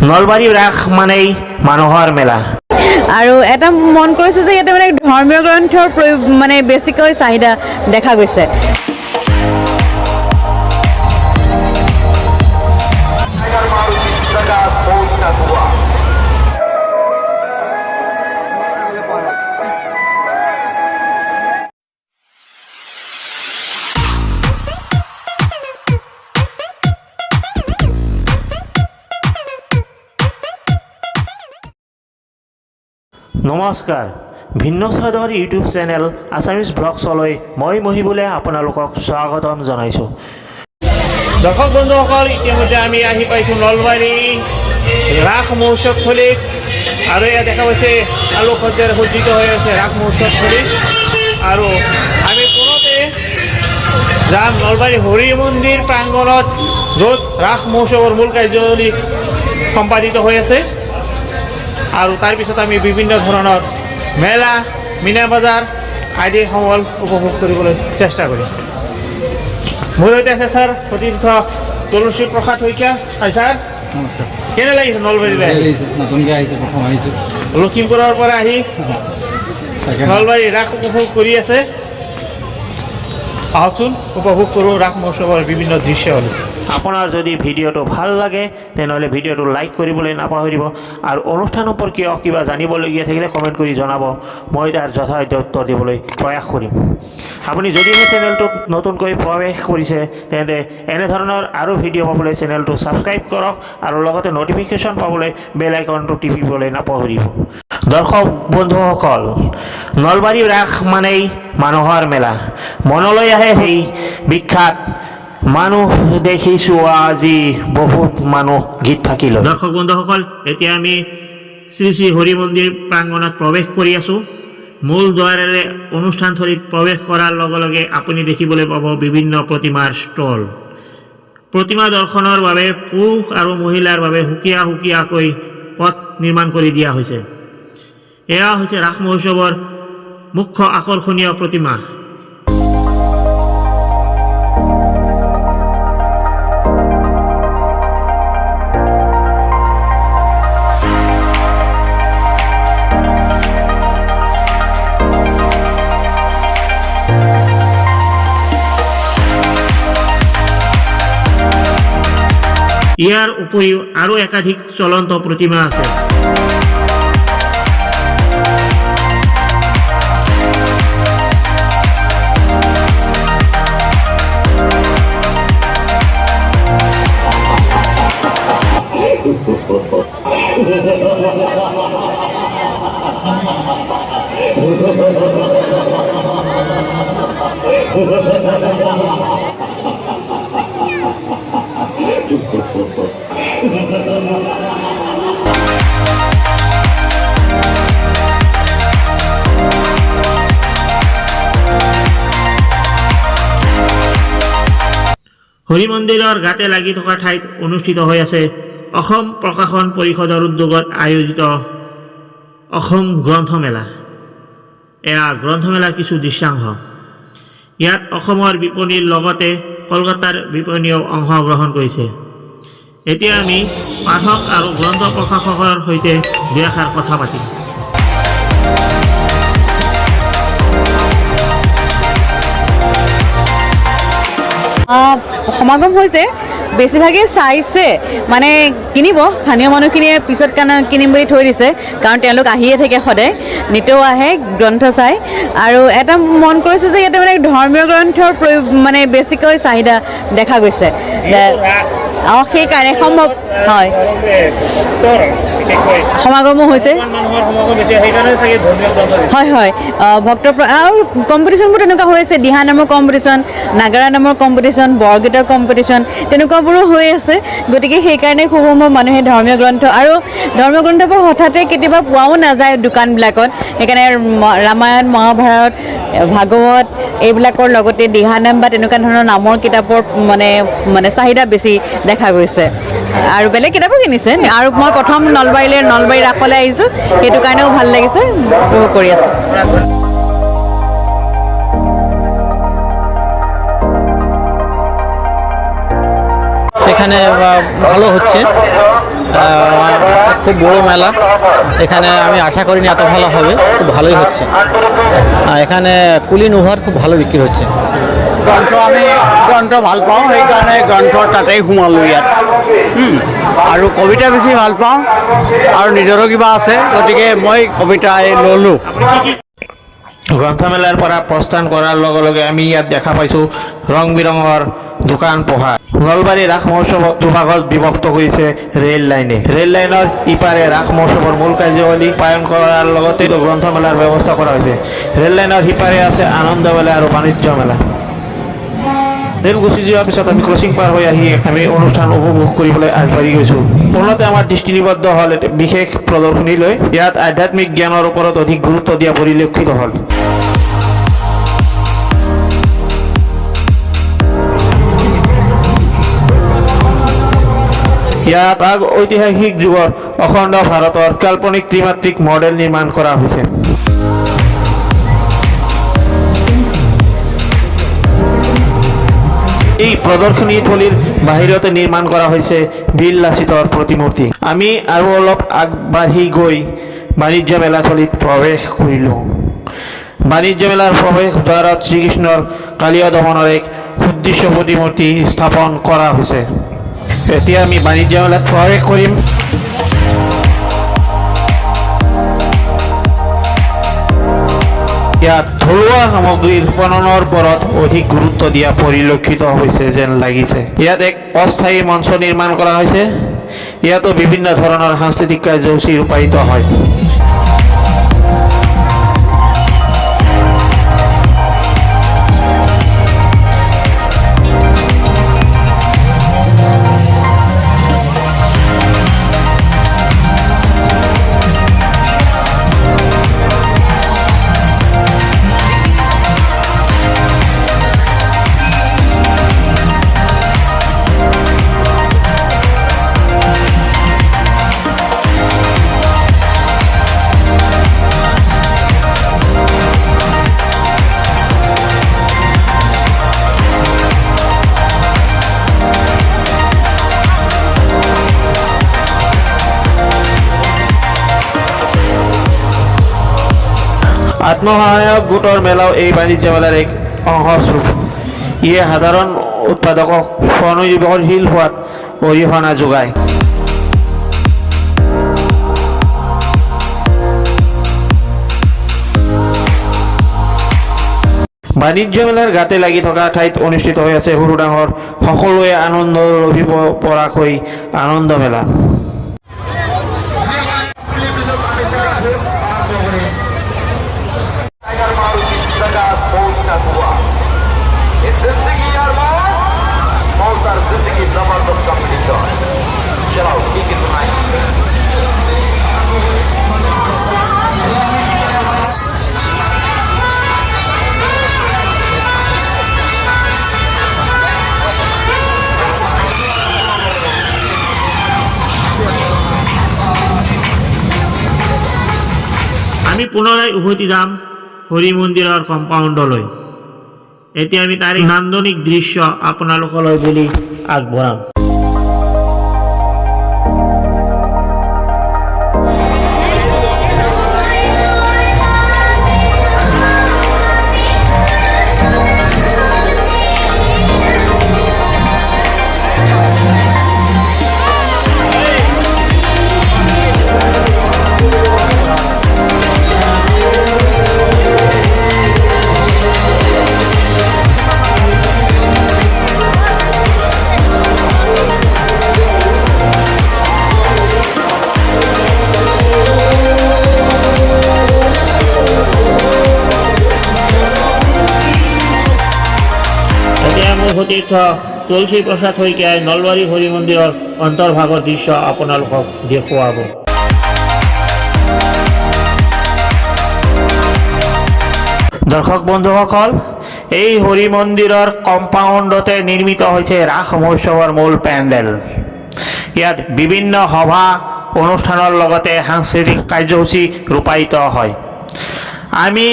নলবাৰীৰ ৰাস মানেই মানুহৰ মেলা। আৰু এটা মন কৰিছোঁ যে ইয়াতে মানে ধৰ্মীয় গ্ৰন্থৰ মানে বেছিকৈ চাহিদা দেখা গৈছে। নমস্কাৰ, ভিন্ন স্বাদৰ ইউটিউব চেনেল আছামিজ ব্লগছলৈ মই মহিবুলে আপোনালোকক স্বাগতম জনাইছোঁ। দৰ্শক বন্ধুসকল, ইতিমধ্যে আমি আহি পাইছোঁ নলবাৰী ৰাস মহোৎসৱস্থলীত। আৰু এয়া দেখা পাইছে আলোকসজ্জাৰে সজ্জিত হৈ আছে ৰাস মহোৎসৱস্থলী। আৰু আমি পুনতে যাম নলবাৰী হৰি মন্দিৰ প্ৰাংগণত, য'ত ৰাস মহোৎসৱৰ মূল কাৰ্যাৱলী সম্পাদিত হৈ আছে। আৰু তাৰপিছত আমি বিভিন্ন ধৰণৰ মেলা, মীনা বজাৰ আদি সমল উপভোগ কৰিবলৈ চেষ্টা কৰিম। মোৰ সৈতে আছে ছাৰ সতীৰ্থ তুলসী প্ৰসাদ শইকীয়া। হয় ছাৰ, নমস্কাৰ। কেনে লাগিছে নলবাৰীলৈ? নতুনকৈ আহিছোঁ, প্ৰথম আহিছোঁ। লখিমপুৰৰ পৰা আহি নলবাৰী ৰাস উপভোগ কৰি আছে। আহকচোন উপভোগ কৰোঁ ৰাস মহোৎসৱৰ বিভিন্ন দৃশ্যাৱলী। আপোনাৰ যদি ভিডিঅ'টো ভাল লাগে তেনেহ'লে ভিডিঅ'টো লাইক কৰিবলৈ নাপাহৰিব। আৰু অনুষ্ঠান সম্পৰ্কীয় কিবা জানিবলগীয়া থাকিলে কমেণ্ট কৰি জনাব, মই তাৰ যথাযথ উত্তৰ দিবলৈ প্ৰয়াস কৰিম। আপুনি যদিহে চেনেলটোত নতুনকৈ প্ৰৱেশ কৰিছে তেন্তে এনেধৰণৰ আৰু ভিডিঅ' পাবলৈ চেনেলটো ছাবস্ক্ৰাইব কৰক আৰু লগতে ন'টিফিকেশ্যন পাবলৈ বেল আইকনটো টিপিবলৈ নাপাহৰিব। দৰ্শক বন্ধুসকল, নলবাৰী ৰাস মানেই মানুহৰ মেলা। মনলৈ আহে সেই বিখ্যাত মানুহ দেখিছোঁ আজি বহুত মানুহ গীত ফাঁকিলৈ। দৰ্শক বন্ধুসকল, এতিয়া আমি শ্ৰী শ্ৰী হৰি মন্দিৰ প্ৰাংগণত প্ৰৱেশ কৰি আছোঁ। মূল দুৱাৰেৰে অনুষ্ঠানস্থলীত প্ৰৱেশ কৰাৰ লগে লগে আপুনি দেখিবলৈ পাব বিভিন্ন প্ৰতিমাৰ ষ্টল। প্ৰতিমা দৰ্শনৰ বাবে পুৰুষ আৰু মহিলাৰ বাবে সুকীয়া সুকীয়াকৈ পথ নিৰ্মাণ কৰি দিয়া হৈছে। এয়া হৈছে ৰাস মহোৎসৱৰ মুখ্য আকৰ্ষণীয় প্ৰতিমা। ইয়াৰ উপৰিও আৰু একাধিক চলন্ত প্ৰতিমা আছে। হৰি মন্দিৰৰ গাতে লাগি থকা ঠাইত অনুষ্ঠিত হৈ আছে অসম প্ৰকাশন পৰিষদৰ উদ্যোগত আয়োজিত অসম গ্ৰন্থমেলা। এয়া গ্ৰন্থমেলাৰ কিছু দৃশ্যাংশ। ইয়াত অসমৰ বিপণীৰ লগতে কলকাতাৰ বিপণীয়েও অংশগ্ৰহণ কৰিছে। এতিয়া আমি পাঠক আৰু গ্ৰন্থ প্ৰকাশকৰ সৈতে দুই এষাৰ কথা পাতিম। সমাগম হৈছে, বেছিভাগেই চাইছে, মানে কিনিব। স্থানীয় মানুহখিনিয়ে পিছত কিনিম বুলি থৈ দিছে, কাৰণ তেওঁলোক আহিয়ে থাকে সদায়, নিতৌ আহে গ্ৰন্থ চাই। আৰু এটা মন কৰিছোঁ যে ইয়াতে মানে ধৰ্মীয় গ্ৰন্থৰ মানে বেছিকৈ চাহিদা দেখা গৈছে। সেইকাৰণে সম্ভৱ হয় সমাগমো হৈছে। হয় হয়, ভক্তৰ আৰু কম্পিটিশ্যনবোৰ তেনেকুৱা হৈ আছে। দিহা নামৰ কম্পিটিশ্যন, নাগাৰা নামৰ কম্পিটিশ্যন, বৰগীতৰ কম্পিটিশ্যন তেনেকুৱাবোৰো হৈ আছে। গতিকে সেইকাৰণে খুব সম্ভৱ মানুহে ধৰ্মীয় গ্ৰন্থ আৰু ধৰ্মীয় গ্ৰন্থবোৰ হঠাতে কেতিয়াবা পোৱাও নাযায় দোকানবিলাকত। সেইকাৰণে ৰামায়ণ, মহাভাৰত, ভাগৱত এইবিলাকৰ লগতে দিহানাম বা তেনেকুৱা ধৰণৰ নামৰ কিতাপৰ মানে চাহিদা বেছি দেখা গৈছে। আৰু বেলেগ কিতাপো কিনিছে। আৰু মই প্ৰথম নলবাৰী ৰাসলৈ আহিছোঁ, সেইটো কাৰণেও ভাল লাগিছে, উপভোগ কৰি আছোঁ। এখানে ভালো হচ্ছে। খুব বড় মেলা। এখানে আমি আশা করিনি এত ভালো হবে, খুব ভালোই হচ্ছে। আর এখানে কুলি নোহোৱাৰ খুব ভালো বিক্ৰি হচ্ছে। গ্ৰন্থ ভাল পাওঁ, সেইকাৰণে গ্ৰন্থ তাতেই সোমালোঁ ইয়াত। আৰু কবিতা বেছি ভাল পাওঁ আৰু নিজৰো কিবা আছে, গতিকে মই কবিতাই ল'লোঁ। গ্ৰন্থমেলাৰ পৰা প্ৰস্থান কৰাৰ লগে লগে আমি ইয়াত দেখা পাইছোঁ ৰং বিৰঙৰ দোকান পোহাৰ। নলবাৰী ৰাস মহোৎসৱক দুভাগত বিভক্ত কৰিছে ৰেল লাইনে। ৰেল লাইনৰ ইপাৰে ৰাস মহোৎসৱৰ মূল কাৰ্যাৱলী পালন কৰাৰ লগতে গ্ৰন্থমেলাৰ ব্যৱস্থা কৰা হৈছে। ৰেল লাইনৰ সিপাৰে আছে আনন্দ মেলা আৰু বাণিজ্য মেলা। ৰেল গুচি যোৱাৰ পিছত আমি ক্ৰচিং পাৰ হৈ আহি আমি অনুষ্ঠান উপভোগ কৰিবলৈ আগবাঢ়ি গৈছোঁ। পুনতে আমাৰ দৃষ্টি নিবদ্ধ হ'ল বিশেষ প্ৰদৰ্শনীলৈ। ইয়াত আধ্যাত্মিক জ্ঞানৰ ওপৰত অধিক গুৰুত্ব দিয়া পৰিলক্ষিত হ'ল। ইয়াত প্ৰাগ ঐতিহাসিক যুগৰ অখণ্ড ভাৰতৰ কাল্পনিক ত্ৰিমাত্ৰিক মডেল নিৰ্মাণ কৰা হৈছে। এই প্ৰদৰ্শনীথলীৰ বাহিৰতে নিৰ্মাণ কৰা হৈছে বীৰ লাচিতৰ প্ৰতিমূৰ্তি। আমি আৰু অলপ আগবাঢ়ি গৈ বাণিজ্য মেলাথলীত প্ৰৱেশ কৰিলোঁ। বাণিজ্য মেলাৰ প্ৰৱেশ দ্বাৰত শ্ৰীকৃষ্ণৰ কালীয় দমনৰ এক সুদৃশ্য প্ৰতিমূৰ্তি স্থাপন কৰা হৈছে। এতিয়া আমি বাণিজ্য মেলাত প্ৰৱেশ কৰিম। ইয়াত থলুৱা সামগ্ৰীৰ পণনৰ ওপৰত অধিক গুৰুত্ব দিয়া পৰিলক্ষিত হৈছে যেন লাগিছে। ইয়াত এক অস্থায়ী মঞ্চ নিৰ্মাণ কৰা হৈছে। ইয়াতো বিভিন্ন ধৰণৰ সাংস্কৃতিক কাৰ্যসূচী ৰূপায়িত হয়। আত্মসহায়ক গোটৰ মেলাও এই বাণিজ্য মেলাৰ এক অংশস্বৰূপ। ইয়ে সাধাৰণ উৎপাদকক স্বনিৰ্ভৰশীল হোৱাত অৰিহণা যোগায়। বাণিজ্য মেলাৰ গাতে লাগি থকা ঠাইত অনুষ্ঠিত হৈ আছে সৰু ডাঙৰ সকলোৱে আনন্দ লভিব পৰাকৈ আনন্দ মেলা। আমি পুনৰাই উভতি যাম হৰি মন্দিৰৰ কম্পাউণ্ডলৈ। এতিয়া আমি তাৰে নান্দনিক দৃশ্য আপোনালোকলৈ বুলি আগবঢ়াম। সতীৰ্থ তুলসী প্ৰসাদ শইকীয়াই নলবাৰী হৰি মন্দিৰৰ অন্তৰ্ভাগৰ দৃশ্য আপোনালোকক দেখুৱাব। দৰ্শক বন্ধুসকল, এই হৰি মন্দিৰৰ কম্পাউণ্ডতে নিৰ্মিত হৈছে ৰাস মহোৎসৱৰ মূল পেণ্ডেল। ইয়াত বিভিন্ন সভা অনুষ্ঠানৰ লগতে সাংস্কৃতিক কাৰ্যসূচী ৰূপায়িত হয়। আমি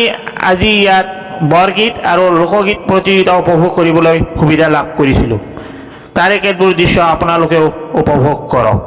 আজি ইয়াত বৰগীত আৰু লোকগীত প্ৰতিযোগিতা উপভোগ কৰিবলৈ সুবিধা লাভ কৰিছিলোঁ। তাৰে কেতবোৰ দৃশ্য আপোনালোকেও উপভোগ কৰক।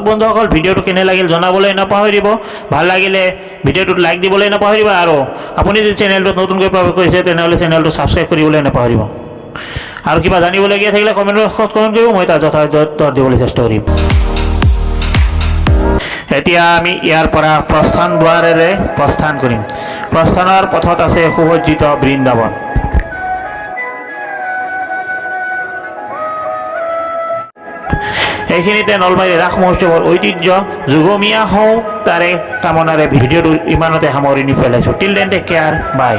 বন্ধুসকল ভিডিঅ'টো কেনে লাগিল জনাবলৈ নাপাহৰিব ভাল লাগিলে ভিডিঅ'টোত লাইক দিবলৈ নাপাহৰিব আৰু আপুনি যদি চেনেলটোত নতুনকৈ প্ৰৱেশ কৰিছে তেনেহ'লে চেনেলটো ছাবস্ক্ৰাইব কৰিবলৈ নাপাহৰিব আৰু কিবা জানিবলগীয়া থাকিলে কমেণ্ট বক্সত কমেণ্ট কৰিব মই তাৰ যথাযথ উত্তৰ দিবলৈ চেষ্টা কৰিম এতিয়া আমি ইয়াৰ পৰা প্ৰস্থান দুৱাৰেৰে প্ৰস্থান কৰিম প্ৰস্থানৰ পথত আছে সুসজ্জিত বৃন্দাবন এইখিনিতে নলবাৰী ৰাস মহোৎসৱৰ ঐতিহ্য যুগমীয়া হওক তাৰে কামনাৰে ভিডিঅ'টো ইমানতে সামৰণি পেলাইছোঁ till then take care bye